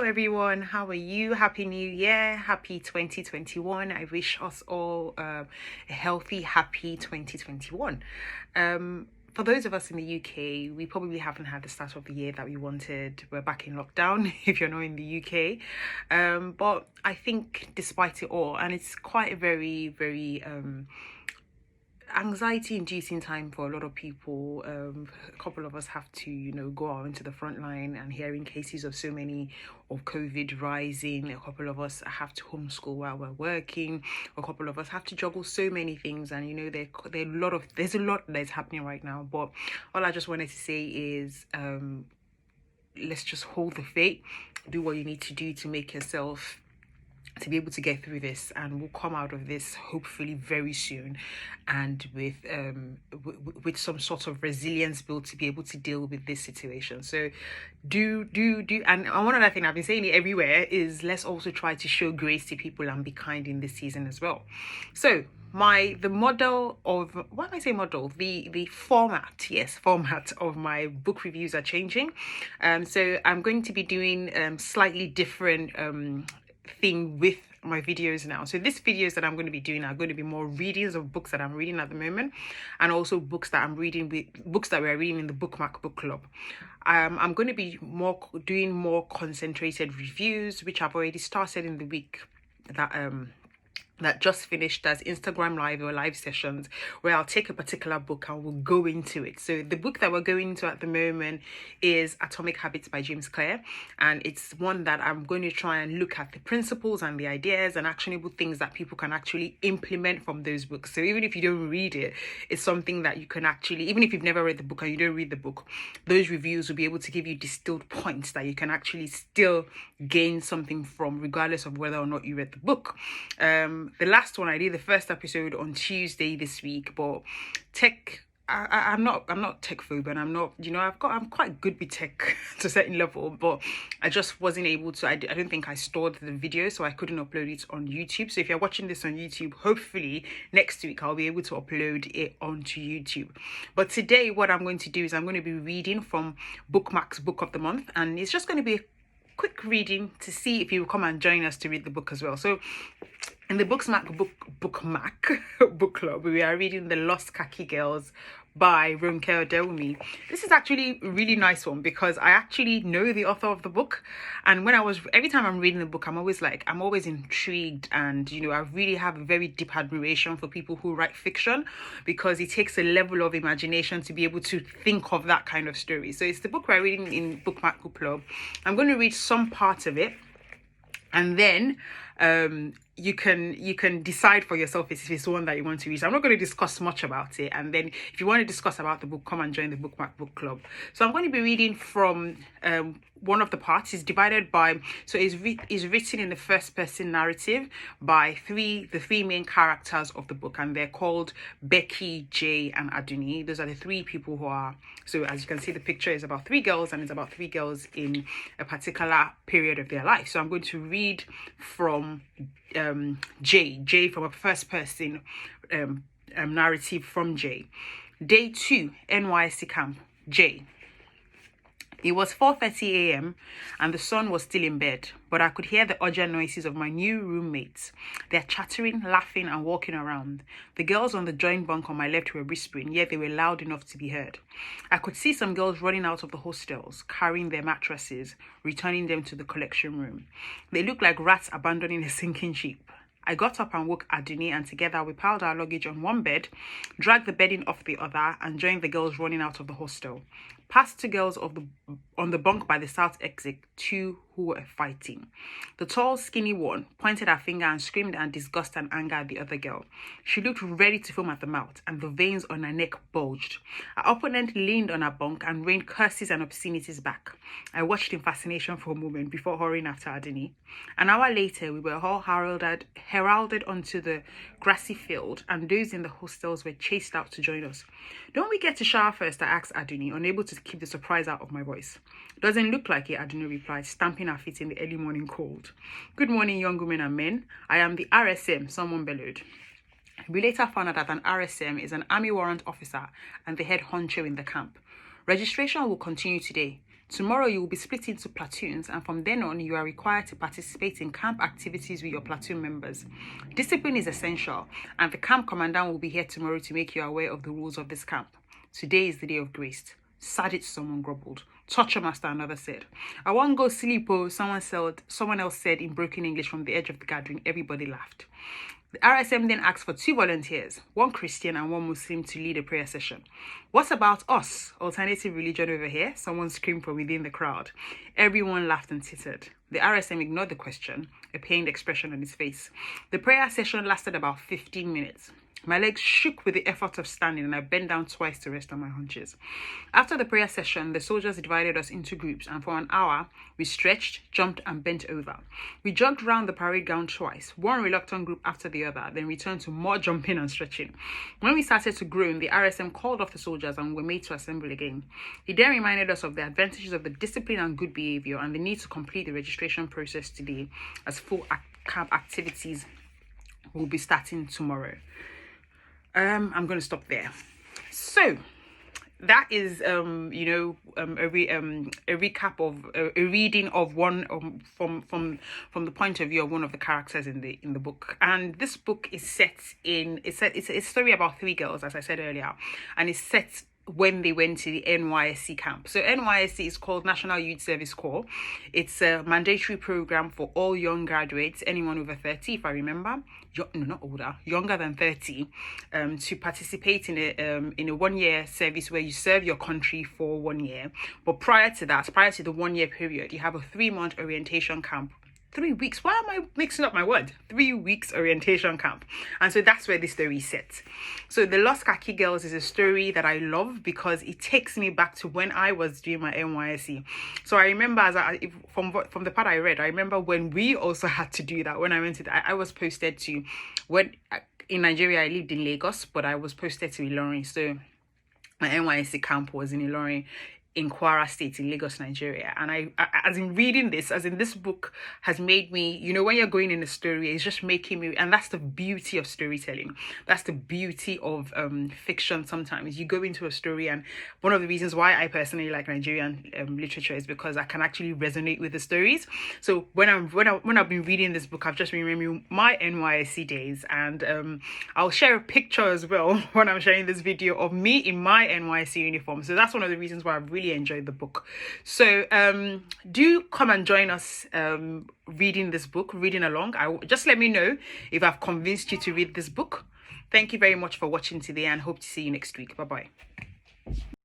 everyone, how are you? Happy New Year, happy 2021. I wish us all a healthy, happy 2021. For those of us in the UK, we probably haven't had the start of the year that we wanted. We're back in lockdown if you're not in the UK. But I think despite it all, and it's quite a very anxiety inducing time for a lot of people. A couple of us have to go out into the front line and hearing cases of so many of COVID rising. A couple of us have to homeschool while we're working. A couple of us have to juggle so many things, and there's a lot that's happening right now. But all I just wanted to say is let's just hold the faith, do what you need to do to make yourself to be able to get through this, and we'll come out of this hopefully very soon, and with some sort of resilience built to be able to deal with this situation. So do and one other thing, I've been saying it everywhere, is let's also try to show grace to people and be kind in this season as well. So the format of my book reviews are changing. So I'm going to be doing slightly different thing with my videos now. So these videos that I'm going to be doing are going to be more readings of books that I'm reading at the moment, and also books that we're reading in the BookMark book club. I'm going to be doing more concentrated reviews, which I've already started in the week that just finished, as Instagram live or live sessions, where I'll take a particular book and we'll go into it. So the book that we're going into at the moment is Atomic Habits by James Clear, and it's one that I'm going to try and look at the principles and the ideas and actionable things that people can actually implement from those books. So even if you don't read it, it's something that you can actually, even if you've never read the book and you don't read the book, those reviews will be able to give you distilled points that you can actually still gain something from, regardless of whether or not you read the book. The last one, I did the first episode on Tuesday this week, but I'm not tech phobe, and I'm not, I'm quite good with tech to a certain level, but I just wasn't able to. I don't think I stored the video, so I couldn't upload it on YouTube. So if you're watching this on YouTube, hopefully next week I'll be able to upload it onto YouTube. But today, what I'm going to do is I'm going to be reading from BookMark's Book of the Month, and it's just going to be a quick reading to see if you will come and join us to read the book as well. So in the BookMark book club, we are reading The Lost Khaki Girls by Ronke Odewunmi. This is actually a really nice one because I actually know the author of the book, and every time I'm reading the book, I'm always intrigued, and I really have a very deep admiration for people who write fiction, because it takes a level of imagination to be able to think of that kind of story. So it's the book we're reading in BookMark book club. I'm going to read some part of it, and then you can decide for yourself if it's one that you want to read. So I'm not going to discuss much about it, and then if you want to discuss about the book, come and join the BookMark book club. So I'm going to be reading from one of the parts. Is divided by, so is written in the first person narrative by the three main characters of the book, and they're called Becky, Jay, and Aduni. Those are the three people who are, so as you can see, the picture is about three girls, and it's about three girls in a particular period of their life. So I'm going to read from Jay from a first person narrative from Jay. Day 2, NYC camp. Jay. It was 4:30 a.m. and the sun was still in bed, but I could hear the urgent noises of my new roommates. They're chattering, laughing, and walking around. The girls on the joint bunk on my left were whispering, yet they were loud enough to be heard. I could see some girls running out of the hostels, carrying their mattresses, returning them to the collection room. They looked like rats abandoning a sinking ship. I got up and woke Aduni, and together we piled our luggage on one bed, dragged the bedding off the other, and joined the girls running out of the hostel. Past two girls on the bunk by the south exit, two who were fighting. The tall, skinny one pointed her finger and screamed in disgust and anger at the other girl. She looked ready to foam at the mouth, and the veins on her neck bulged. Her opponent leaned on her bunk and rained curses and obscenities back. I watched in fascination for a moment before hurrying after Aduni. An hour later, we were all heralded onto the grassy field, and those in the hostels were chased out to join us. "Don't we get to shower first?" I asked Aduni, unable to keep the surprise out of my voice. "Doesn't look like it," Aduni replied, stamping her feet in the early morning cold. "Good morning, young women and men. I am the RSM," someone bellowed. We later found out that an RSM is an army warrant officer and the head honcho in the camp. "Registration will continue today. Tomorrow you will be split into platoons, and from then on you are required to participate in camp activities with your platoon members. Discipline is essential, and the camp commandant will be here tomorrow to make you aware of the rules of this camp. Today is the day of grace. Sad it, someone grumbled. Torture master, another said. I won't go sleep, oh, someone else said in broken English from the edge of the gathering. Everybody laughed. The RSM then asked for 2 volunteers, one Christian and one Muslim, to lead a prayer session. What about us? Alternative religion over here? Someone screamed from within the crowd. Everyone laughed and tittered. The RSM ignored the question, a pained expression on his face. The prayer session lasted about 15 minutes. My legs shook with the effort of standing, and I bent down twice to rest on my haunches. After the prayer session, the soldiers divided us into groups, and for an hour, we stretched, jumped, and bent over. We jogged round the parade ground twice, one reluctant group after the other, then returned to more jumping and stretching. When we started to groan, the RSM called off the soldiers and were made to assemble again. He then reminded us of the advantages of the discipline and good behavior and the need to complete the registration process today, as full camp activities will be starting tomorrow. I'm going to stop there. So that is a recap of a reading of one from the point of view of one of the characters in the book. And this book is it's a story about 3 girls, as I said earlier, and it's set when they went to the NYSC camp. So NYSC is called National Youth Service Corps. It's a mandatory program for all young graduates, anyone over 30, if I remember, not older, younger than 30, to participate in a 1-year service where you serve your country for 1 year. But prior to the 1-year period, you have a 3-month orientation camp. 3 weeks. Why am I mixing up my word? 3 weeks orientation camp. And so that's where this story is set. So The Lost Khaki Girls is a story that I love because it takes me back to when I was doing my NYSC. So I remember from the part I read, I remember when we also had to do that. When I went I was posted to, in Nigeria, I lived in Lagos, but I was posted to Ilorin. So my NYSC camp was in Ilorin, in Kwara State, in Lagos, Nigeria. And this book has made me, when you're going in a story, it's just making me, and that's the beauty of storytelling. That's the beauty of fiction. Sometimes you go into a story, and one of the reasons why I personally like Nigerian literature is because I can actually resonate with the stories. So when I've been reading this book, I've just been remembering my NYSC days, and I'll share a picture as well when I'm sharing this video of me in my NYSC uniform. So that's one of the reasons why I've really enjoyed the book. So do come and join us reading this book, reading along. Just let me know if I've convinced you to read this book. Thank you very much for watching today, and hope to see you next week. Bye bye.